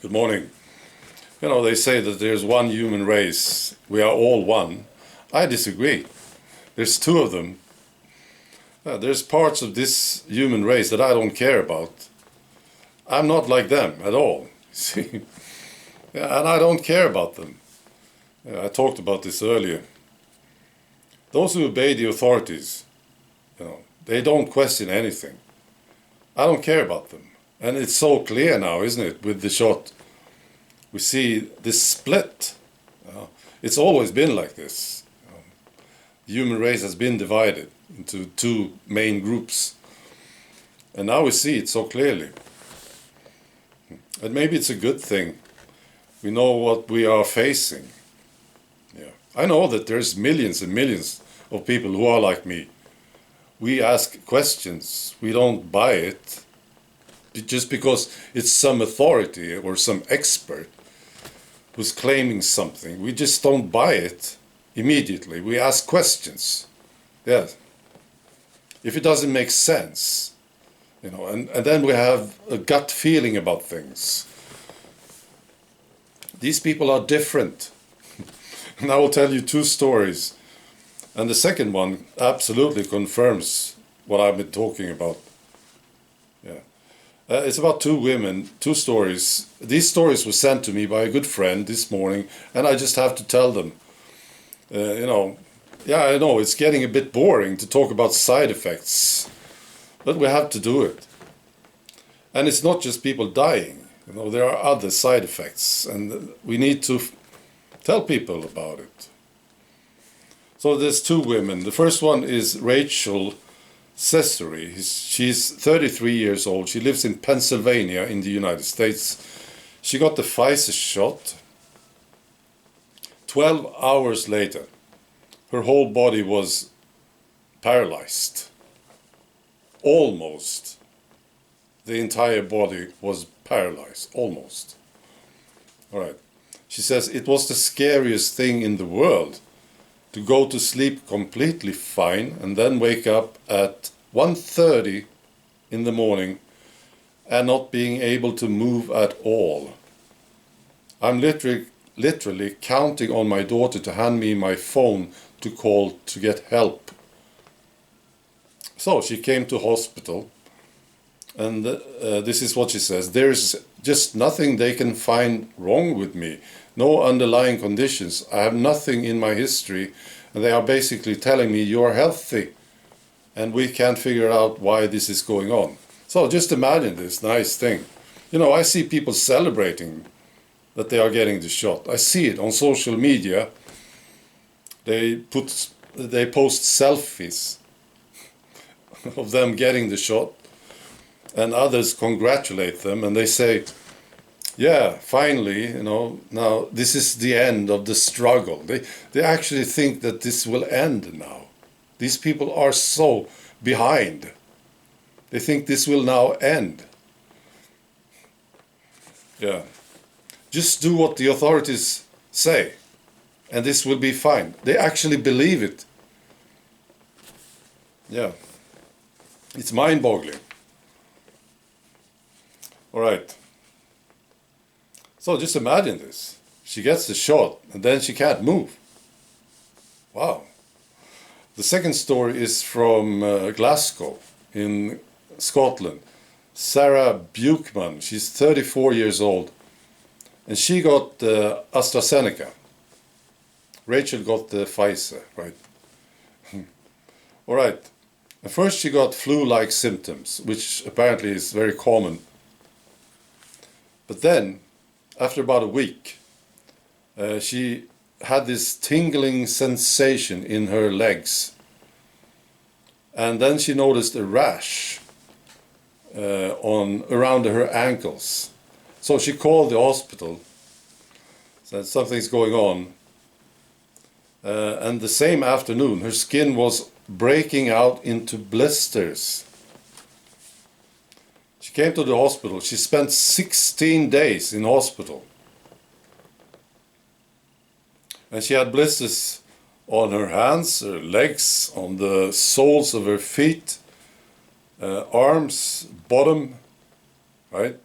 Good morning. You know, they say that there's one human race. We are all one. I disagree. There's two of them. There's parts of this human race that I don't care about. I'm not like them at all. See? And I don't care about them. I talked about this earlier. Those who obey the authorities, they don't question anything. I don't care about them. And it's so clear now, isn't it, with the shot? We see this split. It's always been like this. The human race has been divided into two main groups. And now we see it so clearly. And maybe it's a good thing. We know what we are facing. I know that there's millions and millions of people who are like me. We ask questions. We don't buy it just because it's some authority or some expert who's claiming something. We just don't buy it immediately. We ask questions. Yes. If it doesn't make sense, and then we have a gut feeling about things. These people are different. And I will tell you two stories. And the second one absolutely confirms what I've been talking about. It's about two women, two stories. These stories were sent to me by a good friend this morning, and I just have to tell them. I know it's getting a bit boring to talk about side effects, but we have to do it. And it's not just people dying. There are other side effects, and we need to tell people about it. So there's two women. The first one is Rachel Cesare. She's 33 years old. She lives in Pennsylvania in the United States. She got the Pfizer shot. 12 hours later, her whole body was paralyzed. Almost. The entire body was paralyzed. Almost. All right. She says it was the scariest thing in the world to go to sleep completely fine and then wake up at 1:30 in the morning and not being able to move at all. I'm literally counting on my daughter to hand me my phone to call to get help. So she came to hospital, and this is what she says. There's just nothing they can find wrong with me. No underlying conditions. I have nothing in my history, and they are basically telling me you're healthy, and we can't figure out why this is going on. So just imagine this nice thing. I see people celebrating that they are getting the shot. I see it on social media. They post selfies of them getting the shot, and others congratulate them, and they say, yeah, finally, now this is the end of the struggle. They actually think that this will end now. These people are so behind. They think this will now end. Yeah. Just do what the authorities say, and this will be fine. They actually believe it. Yeah. It's mind-boggling. All right. So just imagine this. She gets the shot and then she can't move. Wow. The second story is from Glasgow in Scotland. Sarah Buchman, she's 34 years old, and she got AstraZeneca. Rachel got the Pfizer, right? All right. At first she got flu-like symptoms, which apparently is very common. But then, after about a week, she had this tingling sensation in her legs. And then she noticed a rash around her ankles. So she called the hospital, said something's going on. And the same afternoon, her skin was breaking out into blisters. She came to the hospital. She spent 16 days in hospital. And she had blisters on her hands, her legs, on the soles of her feet, arms, bottom, right?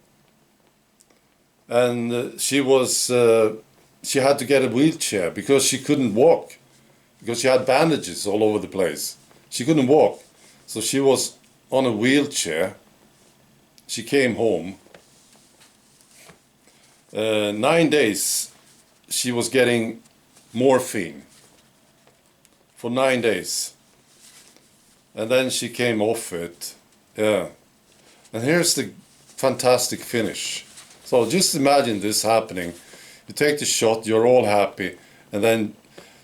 and she had to get a wheelchair because she couldn't walk, because she had bandages all over the place. She couldn't walk, so she was on a wheelchair. She came home. 9 days she was getting morphine for 9 days, and then she came off it. Yeah, and here's the fantastic finish. So just imagine this happening. You take the shot, you're all happy, and then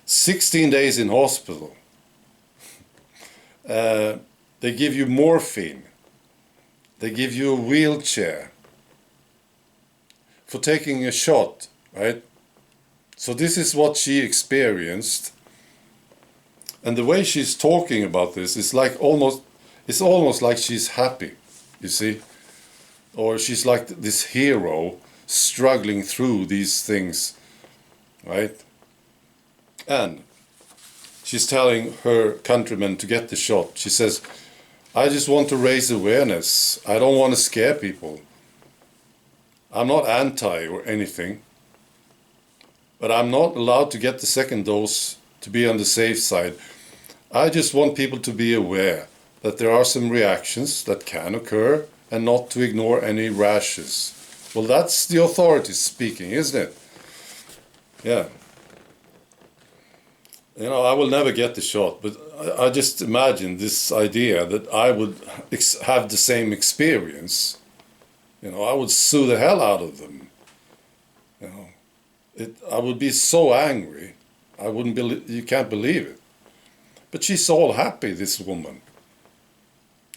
16 days in hospital. They give you morphine. They give you a wheelchair for taking a shot, right? So this is what she experienced. And the way she's talking about this is like it's almost like she's happy, you see? Or she's like this hero struggling through these things, right? And she's telling her countrymen to get the shot. She says, I just want to raise awareness. I don't want to scare people. I'm not anti or anything, but I'm not allowed to get the second dose to be on the safe side. I just want people to be aware that there are some reactions that can occur and not to ignore any rashes. Well, that's the authorities speaking, isn't it? Yeah. You know, I will never get the shot, but I just imagine this idea that I would have the same experience. You know, I would sue the hell out of them. You know, I would be so angry. I wouldn't believe, you can't believe it. But she's all happy, this woman.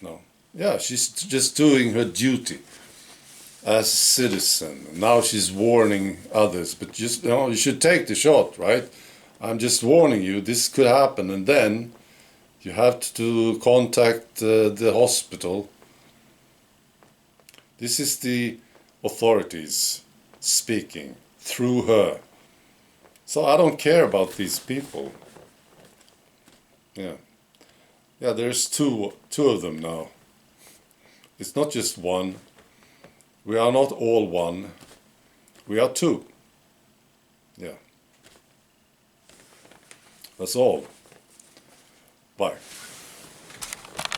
No. Yeah, she's just doing her duty as a citizen. Now she's warning others, but just, you know, you should take the shot, right? I'm just warning you, this could happen, and then you have to contact the hospital. This is the authorities speaking through her. So I don't care about these people. Yeah. Yeah, there's two of them now. It's not just one. We are not all one. We are two. Yeah. That's all. Bye.